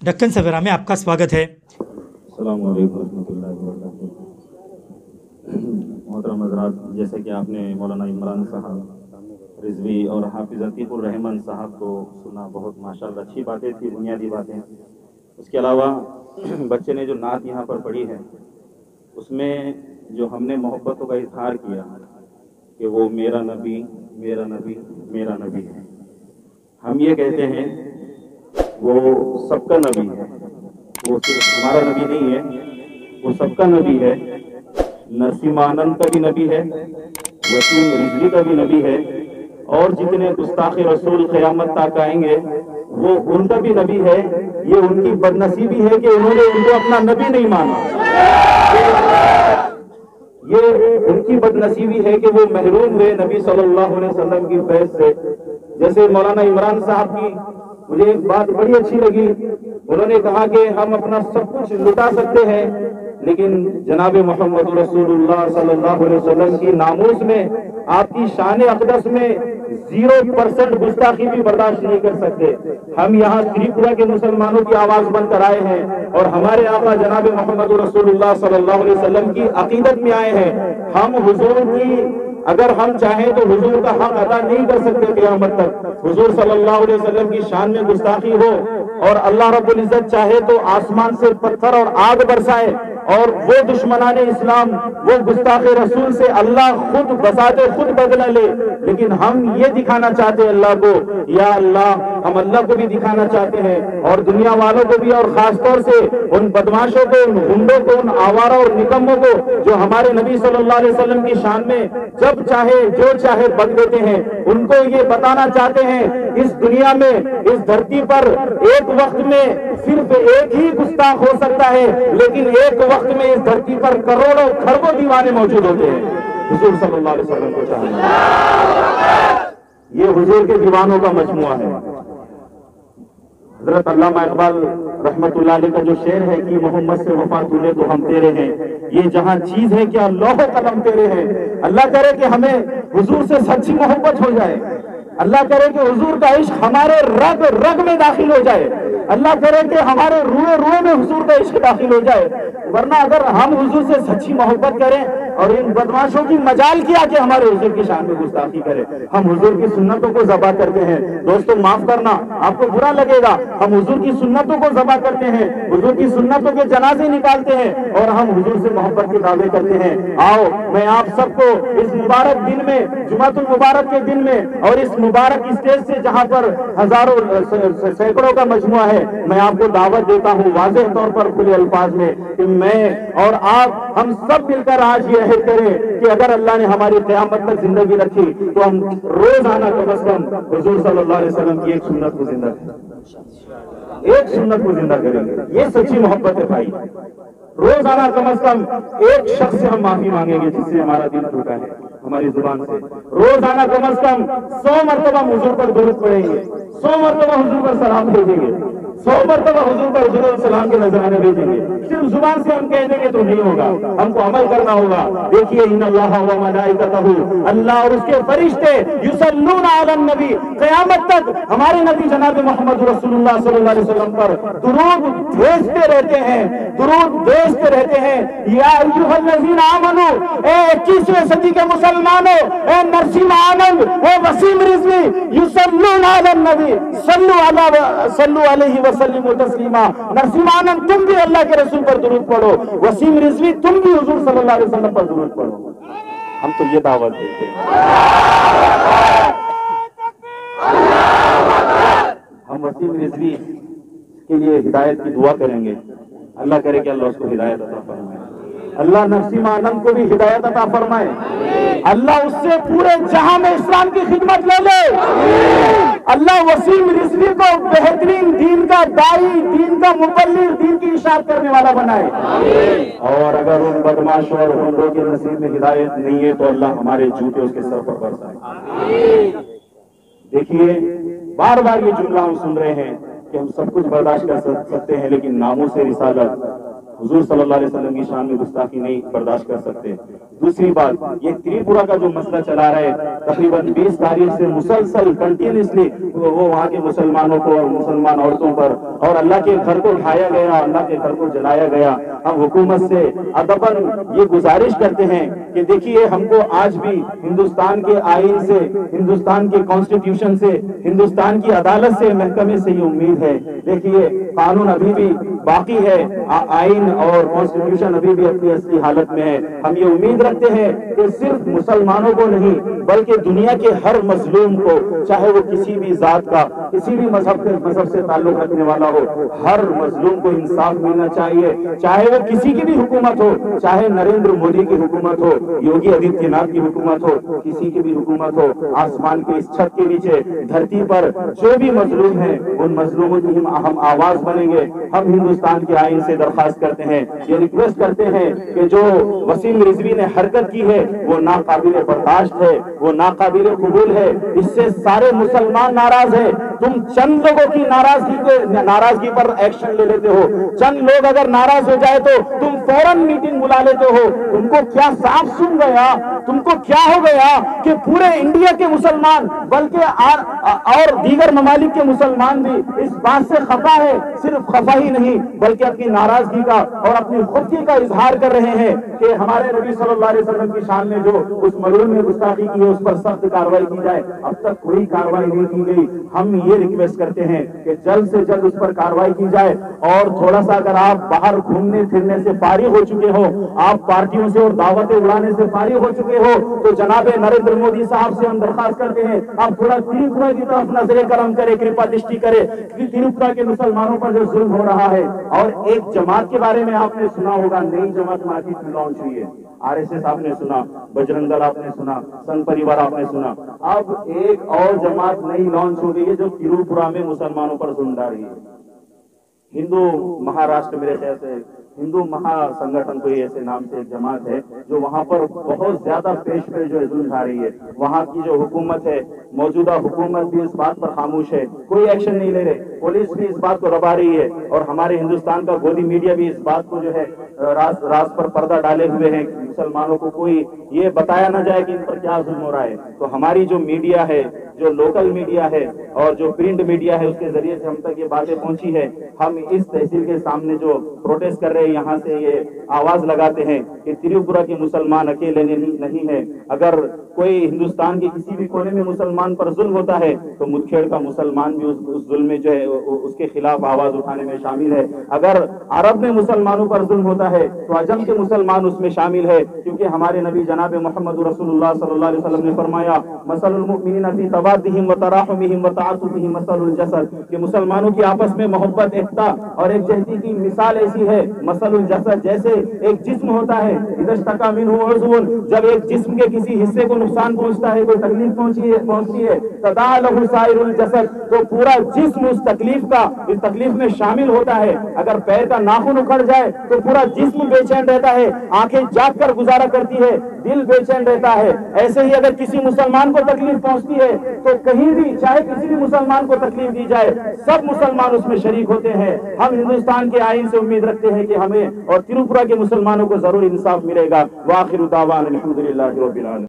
दक्कन सवेरा में आपका स्वागत है। अस्सलाम वालेकुम रहमतुल्लाहि व बरकातहू। मोहतरम हज़रात, जैसे कि आपने मौलाना इमरान साहब रिजवी और हाफिज़ अतीकुर रहमान साहब को सुना, बहुत माशाअल्लाह अच्छी बातें थी, बुनियादी बातें। उसके अलावा बच्चे ने जो नात यहाँ पर पढ़ी है, उसमें जो हमने मोहब्बतों का इजहार किया कि वो मेरा नबी मेरा नबी मेरा नबी है। हम ये कहते हैं वो सबका नबी है, वो सिर्फ हमारा नबी नहीं है, वो सबका नबी है। नरसिमानंद का भी नबी है, वसीम रिजवी का भी नबी है, और जितने गुस्ताखे रसूल क़यामत तक आएंगे वो उनका भी नबी है। ये उनकी बदनसीबी है कि उन्होंने उनको अपना नबी नहीं माना। ये उनकी बदनसीबी है कि वो महरूम हुए नबी सल्लल्लाहु अलैहि वसल्लम की फैज़ से। जैसे मौलाना इमरान साहब की मुझे एक बात बड़ी अच्छी लगी, उन्होंने कहा कि हम अपना सब कुछ लुटा सकते हैं, लेकिन जनाब मोहम्मद रसूलुल्लाह सल्लल्लाहु अलैहि वसल्लम की नामूस में, आपकी शान अक़दस में 0% गुस्ताखी भी बर्दाश्त नहीं कर सकते। हम यहाँ त्रिपुरा के मुसलमानों की आवाज बनकर आए हैं और हमारे आका जनाब मोहम्मद रसूलुल्लाह सल्लल्लाहु अलैहि वसल्लम की अकीदत में आए हैं। हम हुजूर की अगर हम चाहें तो हुजूर का हक अदा नहीं कर सकते क़यामत तक। हुजूर सल्लल्लाहु अलैहि वसल्लम की शान में गुस्ताखी हो और अल्लाह रब्बुल इज्जत चाहे तो आसमान से पत्थर और आग बरसाए, और वो दुश्मनाने इस्लाम, वो गुस्ताखे रसूल से अल्लाह खुद बसाते खुद बदला ले। लेकिन हम ये दिखाना चाहते हैं अल्लाह को, या अल्लाह, हम अल्लाह को भी दिखाना चाहते हैं और दुनिया वालों को भी, और खासतौर से उन बदमाशों को, उन गुंडों को, उन आवारा और निकम्मों को जो हमारे नबी सल्लल्लाहु अलैहि वसल्लम की शान में जब चाहे जो चाहे बक देते हैं, उनको ये बताना चाहते हैं इस दुनिया में, इस धरती पर एक वक्त में सिर्फ एक ही गुस्ताख हो सकता है, लेकिन एक वक्त में इस धरती पर करोड़ों खरबों दीवाने मौजूद होते हैं। हुजूर सल्लल्लाहु अलैहि वसल्लम को चाहिए, ये हुजूर के दीवानों का मजमुआ है। हजरत अल्लामा इकबाल रहमतुल्लाह अलैह का जो शेर है कि मोहम्मद से वफा तूने तो हम तेरे हैं, ये जहां चीज है क्या लौह कलम तेरे हैं। अल्लाह करे कि हमें हुजूर से सच्ची मोहब्बत हो जाए, अल्लाह करे कि हुजूर का इश्क हमारे रग रग में दाखिल हो जाए, अल्लाह करे कि हमारे रूए रूए में हुजूर का इश्क दाखिल हो जाए। वरना अगर हम हुजूर से सच्ची मोहब्बत करें और इन बदमाशों की मजाल किया कि हमारे हुजूर की शान में गुस्ताखी करें, हम हुजूर की सुन्नतों को ज़बा करते हैं। दोस्तों माफ करना, आपको बुरा लगेगा, हम हुजूर की सुन्नतों को ज़बा करते हैं, हुजूर की सुन्नतों के जनाजे निकालते हैं और हम हुजूर से मोहब्बत के दावे करते हैं। आओ मैं आप सबको इस मुबारक दिन में, जुमातुल मुबारक के दिन में, और इस मुबारक स्टेज से जहां पर हजारों सैकड़ों का मजमुआ है, मैं आपको दावत देता हूं वाज़ेह तौर पर खुले अल्फाज में कि मैं और आप, हम सब मिलकर आज ये अहद करें कि अगर अल्लाह ने हमारी क़यामत तक जिंदगी रखी तो हम रोजाना कम अज कम हुजूर सल्लल्लाहु अलैहि वसल्लम की एक सुन्नत को जिंदा करेंगे, एक सुन्नत को जिंदा करेंगे। ये सच्ची मोहब्बत है भाई। रोजाना कम अज कम एक शख्स से हम माफी मांगेंगे जिससे हमारा दिल टूटा है हमारी जुबान से। रोजाना कम अज कम 100 मरतबा हुजूर पर दुरूद पढ़ेंगे, 100 मरतबा हुजूर पर सलाम भेजेंगे, 100 मरतबा हुजूर पर दुरूद सलाम के नजराने भेजेंगे। सिर्फ जुबान से हम कह देंगे तो नहीं होगा, हमको अमल करना होगा। देखिए इन्नल्लाह व मलाइकतहू, अल्लाह और उसके फरिश्ते युसल्लूना अलन नबी, क़यामत तक हमारे नबी जनाब मोहम्मद रसूलुल्लाह सल्लल्लाहु अलैहि वसल्लम पर दुरूद भेजते रहते हैं, दुरूद भेजते रहते हैं। या अय्युहल्लज़ीना आमनू, ए 21वीं सदी के मुसलमानों, ए नरसिम आनंद, ए वसीम रिजवी, युसल्लूना अलन नबी, सल्लु अलैहि वसल्लिमु तस्लीमा। नरसिम आनंद तुम भी अल्लाह के रसूल पर दुरूद पढ़ो, वसीम रिजवी तुम भी हुजूर सल्लल्लाहु अलैहि वसल्लम पर दुरूद पढ़ो। हम तो ये दावत देते हैं। हम वसीम रिजवी के लिए हिदायत की दुआ करेंगे, अल्लाह करे कि अल्लाह उसको हिदायत अता फरमाए, अल्लाह नरसिम आनंद को भी हिदायत अता फरमाए, अल्लाह उससे पूरे जहां में इस्लाम की खिदमत ले ले, अल्लाह वसीम रिजवी को बेहतरीन दीन का दाई, दीन का मुबल्लिग, दीन की इशाअत करने वाला बनाए। और अगर उन बदमाशों और गुंडों के नसीब में हिदायत नहीं है तो अल्लाह हमारे जूते उसके सर पर बरसाए। देखिए बार बार ये जुमला हम सुन रहे हैं कि हम सब कुछ बर्दाश्त कर सकते हैं, लेकिन नामों से रिसालत हुजूर सल्लल्लाहु अलैहि वसल्लम की शान में गुस्ताखी नहीं बर्दाश्त कर सकते। दूसरी बात, ये त्रिपुरा का जो मसला चला रहा है तकरीबन 20 तारीख से मुसलसल कंटिन्यूसली वो वहाँ के मुसलमानों को और मुसलमान औरतों पर और अल्लाह के घर को ढाया गया, अल्लाह के घर को जलाया गया। हम हुकूमत से अदबन ये गुजारिश करते हैं कि देखिए, हमको आज भी हिंदुस्तान के आईन से, हिंदुस्तान के कॉन्स्टिट्यूशन से, हिंदुस्तान की अदालत से, महकमे से ये उम्मीद है। देखिए, कानून अभी भी बाकी है, आईन और कॉन्स्टिट्यूशन अभी भी अपनी असली हालत में है। हम ये उम्मीद रखते हैं कि सिर्फ मुसलमानों को नहीं बल्कि दुनिया के हर मजलूम को, चाहे वो किसी भी जात का, किसी भी मजहब से ताल्लुक रखने वाला हो, हर मजलूम को इंसाफ मिलना चाहिए। चाहे वो किसी की भी हुकूमत हो, चाहे नरेंद्र मोदी की हुकूमत हो, योगी आदित्यनाथ की हुकूमत हो, किसी की भी हुकूमत हो, आसमान के इस छत के नीचे, धरती पर जो भी मजलूम है, उन मजलूमों की हम आवाज बनेंगे। हम हिंदुस्तान के आईन से दरखास्त करते हैं, ये रिक्वेस्ट करते हैं कि जो वसीम रिजवी ने हरकत की है वो नाकाबिल बर्दाश्त है, वो नाकाबिल कबूल है। इससे सारे मुसलमान नाराज हैं। तुम चंद लोगों की नाराजगी पर एक्शन ले लेते हो। चंद लोग अगर नाराज हो जाए तो तुम फौरन मीटिंग बुला लेते हो। तुमको क्या साफ सुन गया, तुमको क्या हो गया कि पूरे इंडिया के मुसलमान बल्कि और दीगर ममालिक के मुसलमान भी इस बात से खफा है। सिर्फ खफा ही नहीं बल्कि अपनी नाराजगी का और अपनी खुदकी का इजहार कर रहे हैं कि हमारे नबी सल्लल्लाहु अलैहि वसल्लम की शान में जो उस मलून में गुस्ताखी की है उस पर सख्त कार्रवाई की जाए। अब तक कोई कार्रवाई नहीं की गई। हम ये रिक्वेस्ट करते हैं कि जल्द से जल्द उस पर कार्रवाई की जाए। और थोड़ा सा अगर आप बाहर घूमने फिरने से फारिग हो चुके हो, आप पार्टियों से और दावतें उड़ाने से फारिग हो चुके हो, तो जनाब नरेंद्र मोदी साहब से हम दरखास्त करते हैं आप थोड़ा त्रिपुरा की तरफ नजरे करम करे, कृपा दृष्टि करे। त्रिपुरा के मुसलमानों पर जो जुल्म हो रहा है, और एक जमात के बारे में आपने सुना होगा, नई जमात मार्केट में लॉन्च हुई है। आरएसएस आपने सुना, बजरंग दल आपने सुना, संघ परिवार आपने सुना। अब एक और जमात नई लॉन्च हो गई है जो त्रिपुरा में मुसलमानों पर जुल्म डाल रही है। हिंदू महाराष्ट्र, मेरे ख्याल से हिंदू महासंगठन कोई ऐसे नाम से एक जमात है जो वहां पर बहुत ज्यादा पेश जो है जुल्म ढा रही है। वहां की जो हुकूमत है, मौजूदा हुकूमत भी इस बात पर खामोश है, कोई एक्शन नहीं ले रहे। पुलिस भी इस बात को दबा रही है और हमारे हिंदुस्तान का गोदी मीडिया भी इस बात को जो है राज पर पर्दा डाले हुए हैं। मुसलमानों को कोई ये बताया ना जाए कि इन पर क्या जुल्म हो रहा है। तो हमारी जो मीडिया है, जो लोकल मीडिया है और जो प्रिंट मीडिया है, उसके जरिए से हम तक ये बातें पहुंची है। हम इस तहसील के सामने जो प्रोटेस्ट कर रहे हैं, यहाँ से ये आवाज लगाते हैं कि त्रिपुरा के मुसलमान अकेले नहीं है। अगर कोई हिंदुस्तान के किसी भी कोने में मुसलमान पर जुल्म होता है तो मुदखेड़ का मुसलमान भी उस जुल्म में जो है उसके खिलाफ आवाज उठाने में शामिल है। अगर अरब में मुसलमानों पर जुल्म होता है तो अजम के मुसलमान उसमें शामिल है, क्योंकि हमारे नबी जनाब मोहम्मद रसूलुल्लाह सल्लल्लाहु अलैहि वसल्लम ने फरमाया, मसलुल मुमिनीना फी तवाद्दिहिम व तराहुमिहिम व तआतुफिहिम मसलुल जसद, कि मुसलमानों की आपस में मोहब्बत, एकता और एकजहती की मिसाल ऐसी है मसलुल जसद, जैसे एक जिस्म होता है, इदस्तका मिनहु उज़्वुन, जब एक जिस्म के किसी हिस्से को नुकसान पहुंचता है, कोई तकलीफ पहुंचती है, तदा लहु साइरुल जसद, तो पूरा जिस्म इस तकलीफ में शामिल होता है। अगर पैर का नाखून उखड़ जाए तो पूरा जिस्म बेचैन रहता है, आंखें जाग कर गुजारा करती है, दिल बेचैन रहता है। ऐसे ही अगर किसी मुसलमान को तकलीफ पहुंचती है तो कहीं भी, चाहे किसी भी मुसलमान को तकलीफ दी जाए, सब मुसलमान उसमें शरीक होते हैं। हम हिंदुस्तान के आईन से उम्मीद रखते हैं कि हमें और त्रिपुरा के मुसलमानों को जरूर इंसाफ मिलेगा। वाखिर दावाना अल्हम्दुलिल्लाहि रब्बिल आलमीन।